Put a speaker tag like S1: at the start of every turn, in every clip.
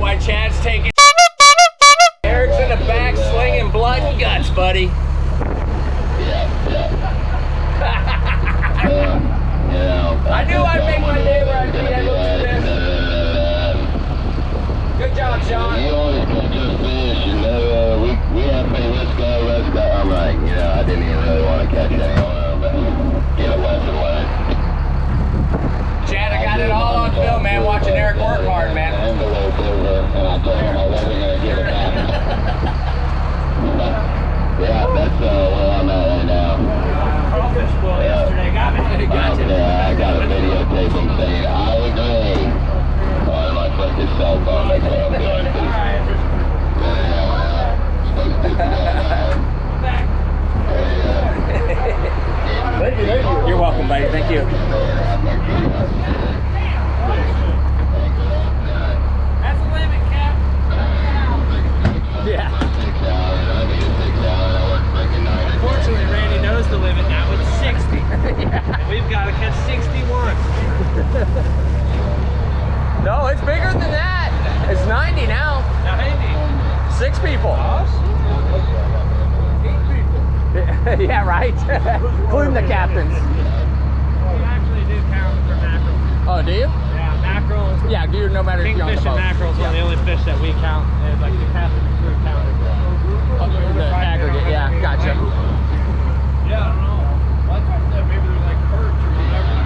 S1: Why Chad's taking Eric's in the back slinging blood and guts, buddy. I knew I'd make my neighbor happy. I looked at this. Good job, Sean.
S2: You always got just fish, you know. We have to say, let's go. I'm like, you know, I didn't even really want to catch anyone, but get a lesson learned.
S1: Chad, I got it all on film, man, watching Eric work hard, man.
S2: Envelope over, and I told him I wasn't going to give it back. Yeah, that's where I'm at right now.
S1: Crawfish spoil yesterday got me.
S2: Gotcha. Yeah, I got a videotape him saying, I agree. On my fucking cell phone, that's what I'm doing.
S1: Thank you. You're welcome, buddy. Thank you. That's a limit, Cap. Yeah. Unfortunately, Randy knows the limit now. It's 60. Yeah. We've got to catch 61. No, it's bigger than that. It's 90 now. 90. 6 people. Yeah, right. Including the captains. We actually do count for mackerel. Oh, do you? Yeah, mackerel. Yeah, dude, no matter if you're on the boat. Kingfish and mackerel is one of the only fish that we count. And like the captain and crew count. The aggregate, yeah, gotcha. Yeah, I don't know. Well, I thought that maybe there's like perch or whatever.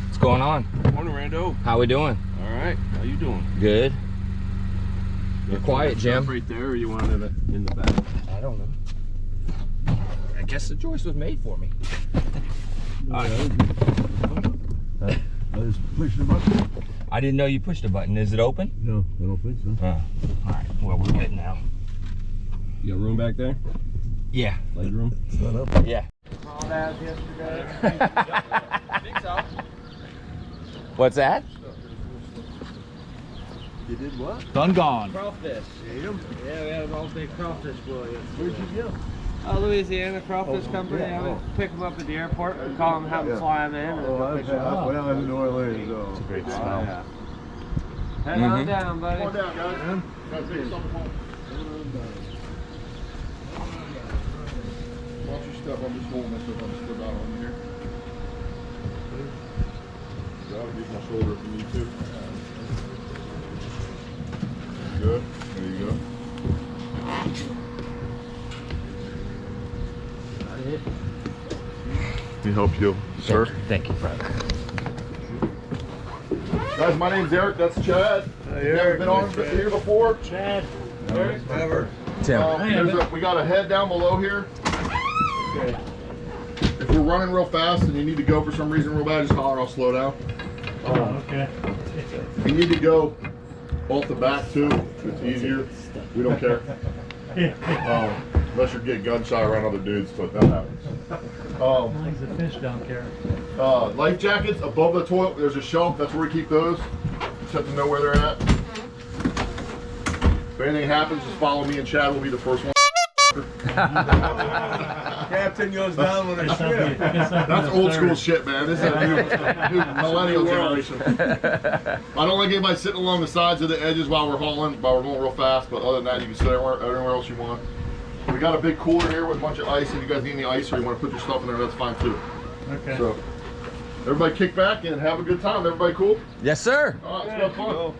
S1: What's going on?
S3: Morning, Rando.
S1: How we doing?
S3: All right. How you doing?
S1: Good. You're quiet, Jim.
S3: Right there, or you want it in the back?
S1: I don't know. I guess the choice was made for me.
S3: I just pushed the button.
S1: I didn't know you pushed a button. Is it open?
S3: No, I don't think so.
S1: All right. Well, we're good now.
S3: You got room back there?
S1: Yeah.
S3: Leg room?
S1: Yeah.
S4: All that yesterday.
S3: I think so.
S1: What's that?
S3: You did what?
S1: Done gone.
S4: Crawfish.
S3: Yeah,
S4: Yeah, we had an all big crawfish boil yesterday.
S3: where'd you go?
S4: Louisiana Crawfish Company.
S3: yeah,
S4: I would pick them up at the airport and call them, have them fly them in. And pick them up.
S3: Well, in New Orleans, so.
S1: It's a great
S4: Oh,
S1: smell.
S4: yeah. Head on down, buddy.
S3: Come on down, guys. Gotta take something home. Watch your step. I'm just holding myself. I'm just out on here. I'll use my shoulder if you need to. Good. There you go. Let me help you, sir.
S1: Thank you, brother.
S3: Guys, my name's Eric. That's Chad. Never been on here before.
S4: Chad.
S3: Eric. Never.
S1: Tim.
S3: We got a head down below here.
S4: Okay.
S3: If we're running real fast and you need to go for some reason real bad, just holler. I'll slow down.
S4: Oh, okay.
S3: If you need to go off the back too, it's easier. We don't care. Unless you're getting gun shy around other dudes, but that happens.
S4: The fish don't care.
S3: Life jackets above the toilet. There's a shelf. That's where we keep those. Just have to know where they're at. If anything happens, just follow me and Chad will be the first one.
S5: Captain goes down when I swim.
S3: That's old school shit, man. This is a new millennial generation. I don't like anybody sitting along the sides of the edges while we're hauling, while we're going real fast, but other than that, you can sit anywhere else you want. We got a big cooler here with a bunch of ice. If you guys need any ice or you want to put your stuff in there, that's fine too.
S4: Okay.
S3: So, everybody kick back and have a good time. Everybody cool?
S1: Yes, sir.
S3: All right, let's have fun.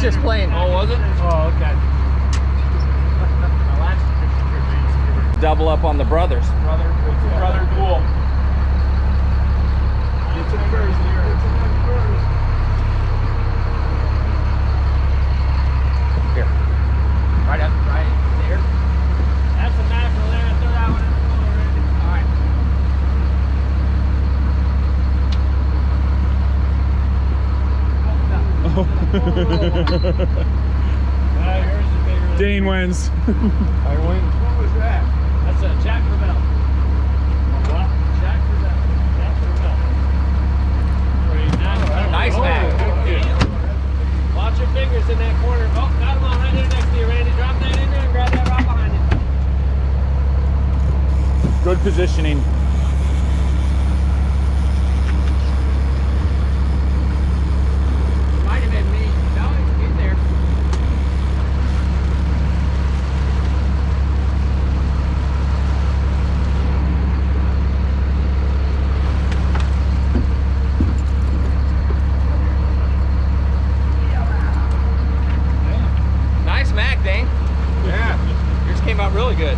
S1: just playing.
S4: Oh, was it? Oh, okay.
S1: Double up on the brothers.
S4: Brother duel.
S5: It's a first year. It's a first.
S1: Here. Right up, right there.
S4: That's a mackerel there. Throw that one in the floor already.
S1: All right.
S4: Yours is bigger than
S6: Dane wins.
S5: I win. What was that?
S4: That's a Jack Ravel. What? Jack Ravel. Jack Ravel.
S1: Nice, man.
S4: Watch your fingers in that corner. Oh, got him on right there next to you, Randy. Drop that in there and grab that rock behind you.
S6: Good positioning.
S1: Might have been me. No, he's there. Nice Mac, Dane.
S5: Yeah.
S1: Yours came out really good.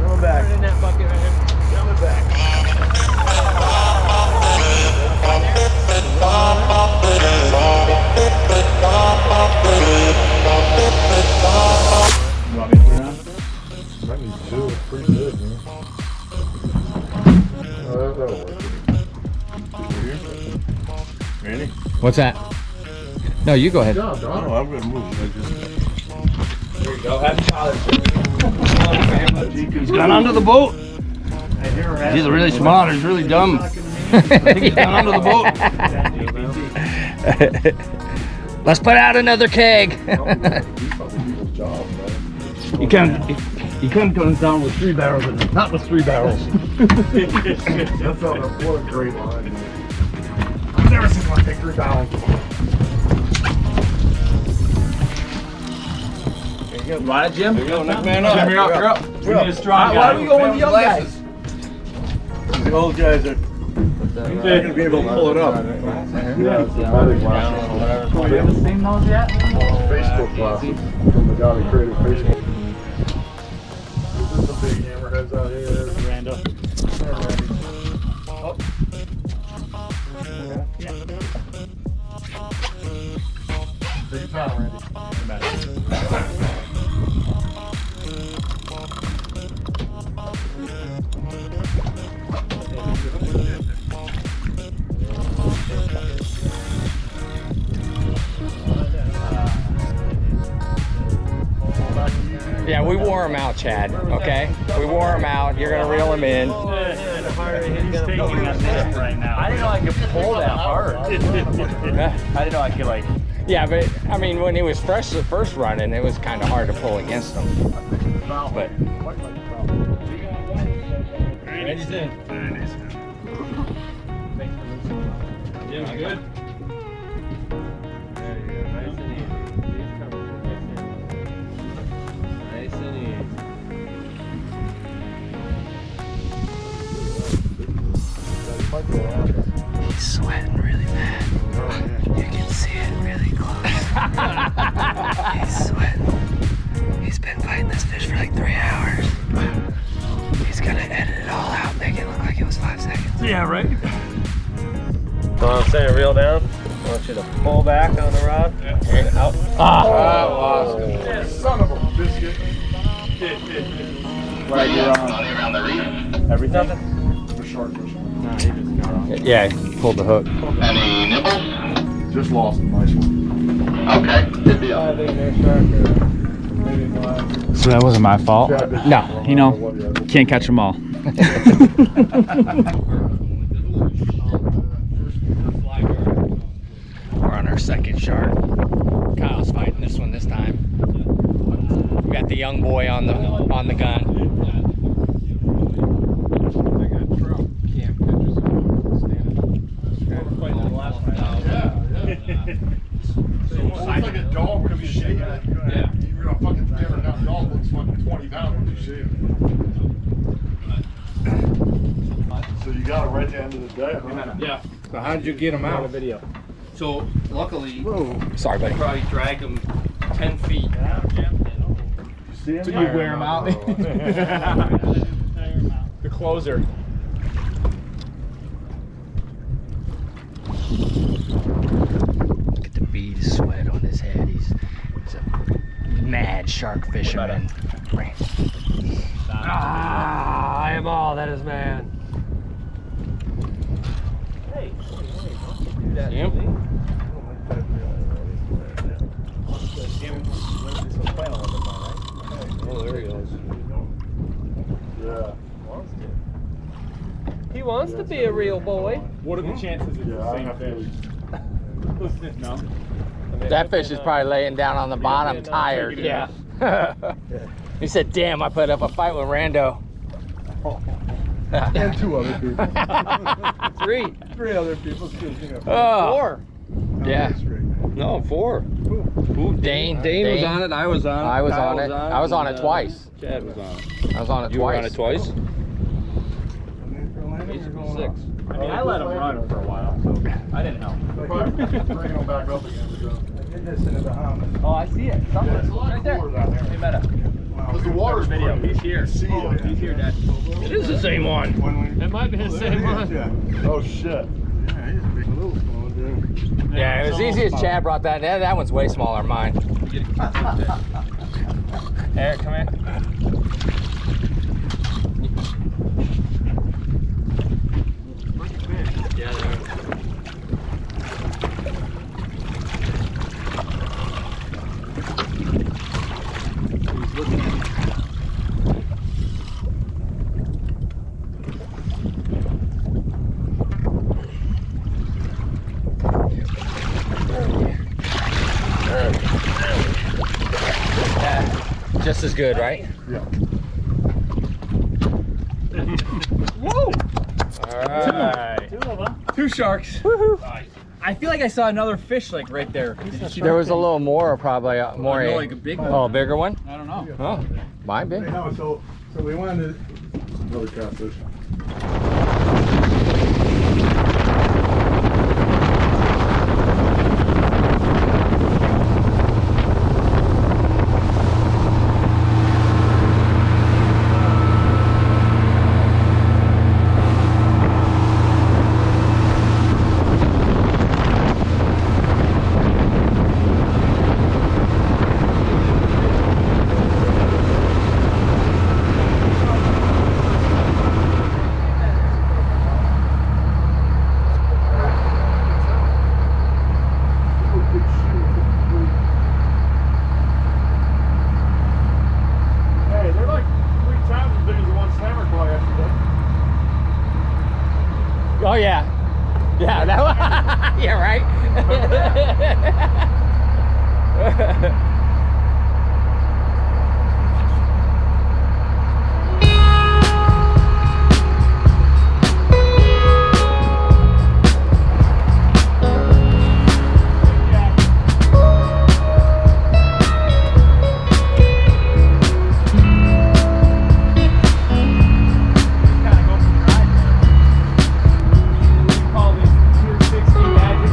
S5: Coming back.
S4: Put it in that bucket right here.
S5: Coming back.
S6: You want me to put it on?
S3: I need two. It's pretty good, man. That'll work.
S5: Randy?
S1: What's that? No, you go ahead.
S3: No, Don.
S5: Oh, I'm gonna move. I just.
S4: There you go. Happy Father's Day.
S5: He's gone onto the boat. He's really smart. He's really dumb. I think he's gone onto the boat.
S1: Let's put out another keg.
S5: You can't come down with 3 barrels in it. Not with 3 barrels.
S3: That's what a great line. I've never seen one take 3 barrels.
S6: Right, Jim?
S5: There you go. Next man up.
S6: Jim, you're up. You're up. We need a strong guy.
S5: Why are we going with the young guys? The old guys are not going to be able to pull it up.
S3: Yeah, it's a betting class.
S6: You haven't seen those yet?
S3: Facebook classes from the guy that created Facebook. There's some big hammerheads out here.
S6: Randall.
S3: Take your time, Randy.
S1: Yeah, we wore him out, Chad. Okay, we wore him out. You're gonna reel him in.
S6: He's taking on this right now. I didn't know I could pull that hard. I didn't know I could like.
S1: Yeah, but I mean, when he was first running, it was kind of hard to pull against him. But
S4: Randy's in. Jim's good. There you go. Nice and easy. He's covered. Nice and easy.
S7: He's sweating really bad. You can see it really close. He's sweating. He's been fighting this fish for like 3 hours. He's gonna edit it all out, make it look like it was 5 seconds.
S6: Yeah, right?
S4: So I'm saying reel down. I want you to pull back on the rod. And out.
S3: Lost him. Son of a biscuit.
S6: Right, you're on.
S2: Around the reef.
S6: Everything?
S3: For shark fishing.
S6: No, he just got on.
S1: yeah, he pulled the hook.
S2: Any nibbles?
S3: Just lost a nice one.
S2: Okay, good deal.
S4: I think they're shark or maybe black.
S6: So that wasn't my fault.
S1: No,
S6: you know, can't catch them all.
S1: We're on our second shark. Kyle's fighting this one this time. We got the young boy on the gun.
S5: got it right at the end of the day. Huh?
S4: Yeah.
S6: So how did you get them out?
S4: A video.
S1: So luckily,
S6: Sorry,
S1: I
S6: buddy.
S1: probably dragged them 10 feet.
S5: You see him?
S6: So you wear them out? The closer.
S7: Look at the bead sweat on his head. He's a mad shark fisherman.
S4: Ah, I am all that is man. Hey,
S1: See him?
S4: oh, there he goes.
S5: Yeah.
S4: He wants to be a real boy.
S6: What are the chances it's
S5: Yeah,
S6: the
S5: I
S6: same
S5: have
S6: fish? No.
S1: That fish is probably laying down on the bottom, tired.
S4: Yeah.
S1: He said, "Damn, I put up a fight with Rando."
S5: And 2 other people.
S4: 3.
S5: 3 other people.
S1: Oh,
S4: 4.
S1: yeah.
S4: No, 4.
S1: Ooh, Dane.
S4: Dane was on it. I was on it.
S1: I was
S4: Kyle
S1: on it. I was on it twice.
S4: Chad was on it.
S1: I was on it
S4: You were
S1: twice.
S4: on it twice?
S5: 6.
S6: I mean, I let them run for a while, so I didn't help.
S3: Bring them back up again.
S5: I did this in the Bahamas.
S6: Oh, I see it. Something's right there. Hey, Meta.
S3: Because the water's
S6: Video.
S3: pretty.
S6: He's here.
S3: See it.
S6: He's here, Dad.
S4: It is the same one. It might be the same one.
S5: Yeah. Oh shit. Yeah, he's a big little small dude.
S1: Yeah, it was easy as Chad brought that. That one's way smaller than mine.
S6: Eric, come here.
S4: Yeah,
S1: Just as good, right?
S5: Yeah.
S6: Whoa!
S1: Alright.
S6: 2 sharks. I feel like I saw another fish like right there. Did you see
S1: There
S6: that?
S1: was a little more, probably more.
S6: No, like a big one.
S1: Oh, a bigger one?
S6: I don't know.
S1: Oh, mine big.
S5: No, so we wanted another catfish. Hey, they're like 3 times as big as the one Slammer caught yesterday.
S1: Oh yeah. Yeah, that one. Yeah, right?
S6: Call this Tier 60 magic.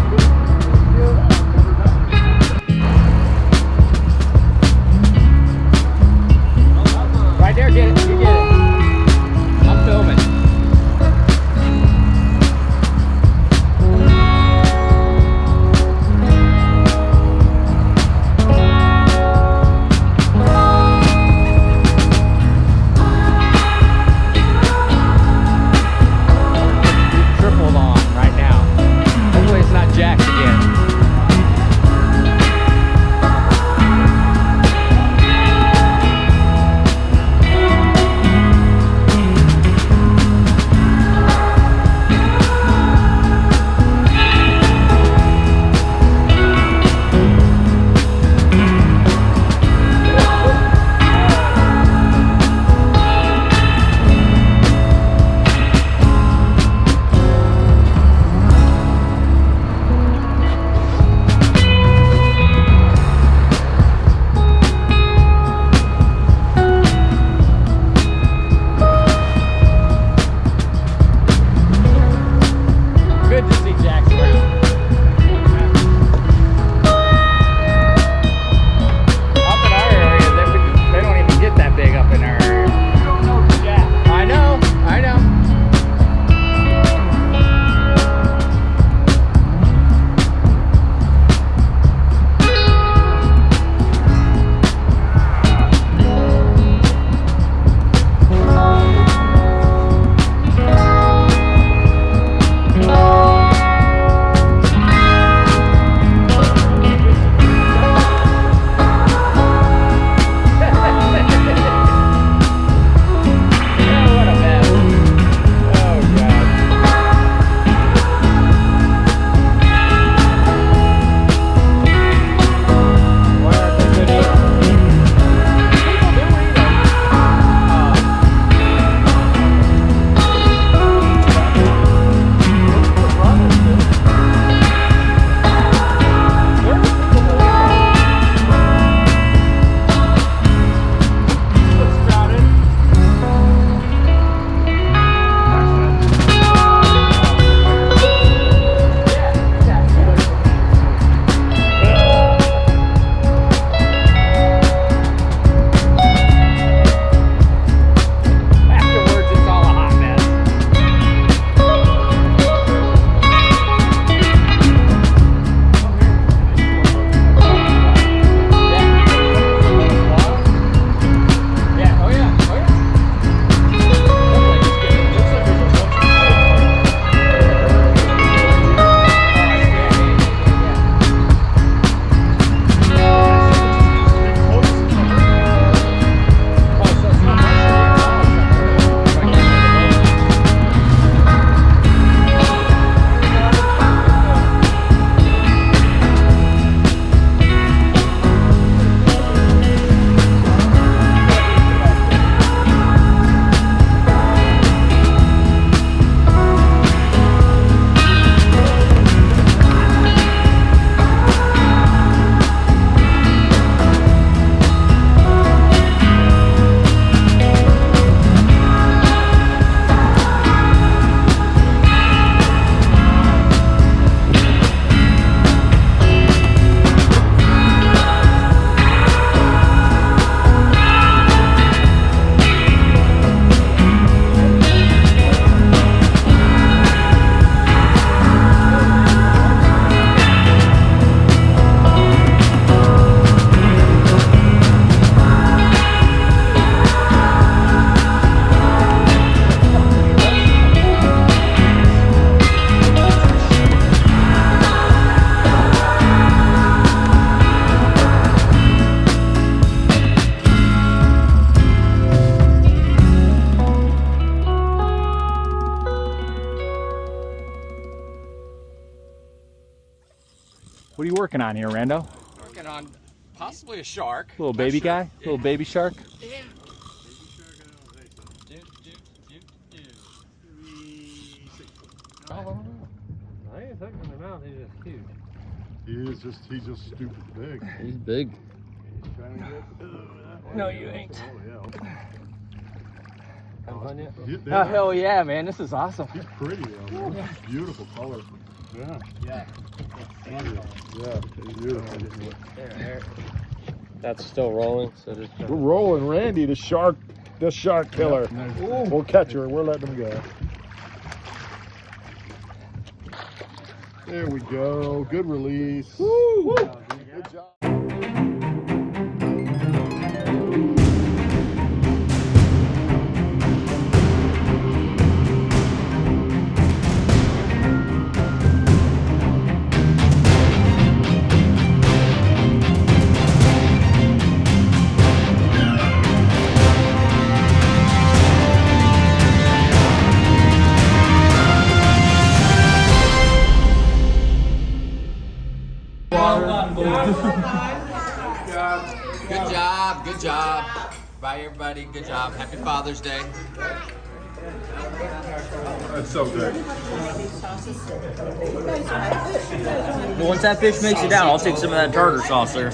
S6: What are you working on here, Rando?
S1: Working on possibly a shark.
S6: Little baby guy? Little baby shark?
S1: Yeah.
S4: I ain't hooking in the mouth, he's just huge.
S3: He's just stupid big.
S1: He's big.
S6: No, you ain't.
S1: Oh, hell yeah, man. This is awesome.
S3: He's pretty though. Man. He's beautiful color. Yeah.
S4: Yeah.
S3: Yeah, he's beautiful.
S4: That's still rolling, so just
S3: We're rolling Randy, the shark killer. We'll catch her. We're letting him go. There we go. Good release. Woo! Good job.
S1: Good job. Bye, everybody. Good job. Happy Father's Day.
S3: That's so good.
S6: Once that fish makes it down, I'll take some of that tartar sauce there.